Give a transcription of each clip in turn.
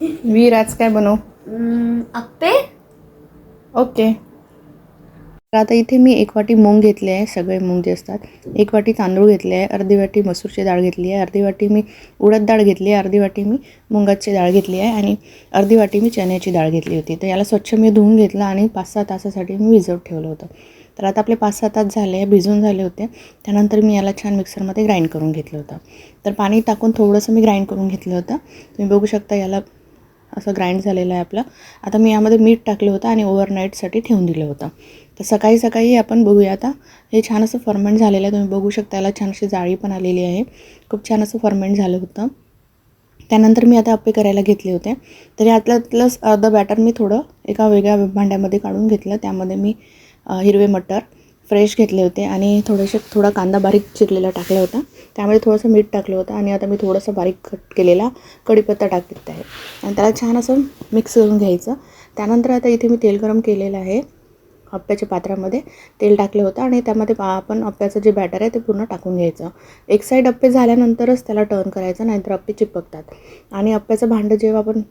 वीर आज काय बनवू? अप्पे. ओके. तर आता इथे मी 1 वाटी मूग घेतले आहे, सगळे मूग जे असतात. 1 वाटी तांदूळ घेतले आहे, अर्धी वाटी मसूरची डाळ घेतली आहे, अर्धी वाटी मी उडद डाळ घेतली आहे, अर्धी वाटी मी मुगाची डाळ घेतली आहे आणि अर्धी वाटी मी चण्याची डाळ घेतली होती. तर याला स्वच्छ मी धुवून घेतलं आणि 5-6 तासासाठी मी भिजवत ठेवलं होतं. तर आता आपले 5-6 तास झाले, भिजून झाले होते. त्यानंतर मी याला छान मिक्सरमध्ये ग्राइंड करून घेतलं होतं. तर पाणी टाकून थोडंसं मी ग्राइंड करून घेतलं होतं. तुम्ही बघू शकता याला असं ग्राइंड झालेलं आहे आपलं. आता मी यामध्ये मीठ टाकलं होतं आणि ओव्हरनाईटसाठी ठेवून दिलं होतं. तर सकाळी सकाळी आपण बघूया आता. हे छान असं फर्मेंट झालेलं आहे. तुम्ही बघू शकता याला छान अशी जाळी पण आलेली आहे. खूप छान असं फर्मेंट झालं होतं. त्यानंतर मी आता अप्पे करायला घेतले होते. तर यातलंच अर्धं बॅटर मी थोडं एका वेगळ्या भांड्यामध्ये काढून घेतलं. त्यामध्ये मी हिरवे मटर फ्रेश घेतले होते आणि थोडा कांदा बारीक चिरलेला टाकला होता. त्यामध्ये थोडंसं मीठ टाकलं होतं आणि आता मी थोडंसं बारीक कट केलेला कढीपत्ता टाकत आहे आणि त्याला छान असं मिक्स करून घ्यायचं. त्यानंतर आता इथे मी तेल गरम केलेलं आहे. अप्प्याच्या पात्रामध्ये तेल टाकलं होतं आणि त्यामध्ये आपण अप्प्याचं जे बॅटर आहे ते पूर्ण टाकून घ्यायचं. एक साईड अप्पे झाल्यानंतरच त्याला टर्न करायचं, नाहीतर अप्पे चिपकतात. आणि अप्प्याचं भांडं जेव्हा आपण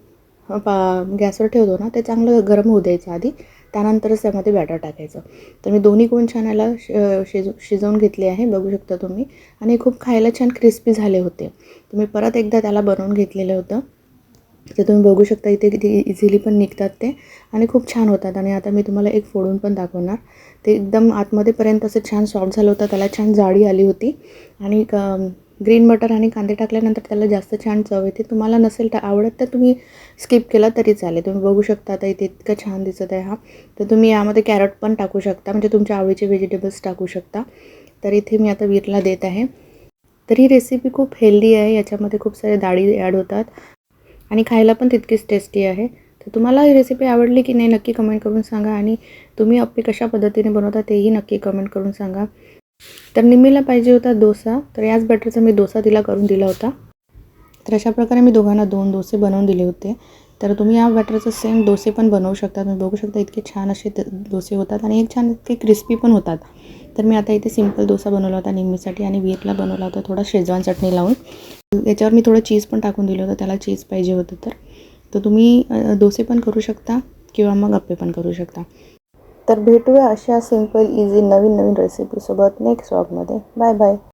गॅसवर ठेवतो ना, ते चांगलं गरम होऊ द्यायचं आधी. त्यानंतरच त्यामध्ये बॅटर टाकायचं. तर मी दोन्ही कोण छान याला शिजवून घेतले आहे, बघू शकता तुम्ही. आणि खूप खायला छान क्रिस्पी झाले होते. तर मी परत एकदा त्याला बनवून घेतलेलं होतं. तर तुम्ही बघू शकता इथे किती इझिली पण निघतात ते आणि खूप छान होतात. आणि आता मी तुम्हाला एक फोडून पण दाखवणार. ते एकदम आतमध्येपर्यंत असं छान सॉफ्ट झालं होतं. त्याला छान जाळी आली होती आणि ग्रीन मटर आणि कांदे टाकल्यानंतर त्याला जास्त छान चव येते. तुम्हाला नसेल तर आवडत तर तुम्ही स्किप केला तरी चालेल. तुम्ही बघू शकता आता इथे इतकं छान दिसत आहे हा. तर तुम्ही यामध्ये कॅरट पण टाकू शकता, म्हणजे तुमच्या आवडीचे व्हेजिटेबल्स टाकू शकता. तर इथे मी आता वीरला देत आहे. तर ही रेसिपी खूप हेल्दी आहे. याच्यामध्ये खूप सारे डाळी ॲड होतात आणि खायला पण तितकीच टेस्टी आहे. तर तुम्हाला ही रेसिपी आवडली की नाही नक्की कमेंट करून सांगा आणि तुम्ही अप्पे कशा पद्धतीने बनवता तेही नक्की कमेंट करून सांगा. तर निम्मीला पाहिजे होता डोसा, तर याच बॅटरचा मी डोसा तिला करून दिला होता. तर अशा प्रकारे मी दोघांना 2 डोसे बनवून दिले होते. तर तुम्ही या बॅटरचं सेम डोसे पण बनवू शकता. तुम्ही बघू शकता इतके छान असे डोसे होतात आणि एक छान इतके क्रिस्पी पण होतात. तर मी आता इथे सिंपल डोसा बनवला होता निम्मीसाठी आणि वीरला बनवला होता थोडा शेजवान चटणी लावून. याच्यावर मी थोडं चीज पण टाकून दिलं होतं, त्याला चीज पाहिजे होतं तर तुम्ही डोसे पण करू शकता किंवा मग अप्पे पण करू शकता. तर भेटूया अशा सिंपल इझी नवीन रेसिपीसोबत नेक्स्ट व्लॉगमध्ये. Bye bye.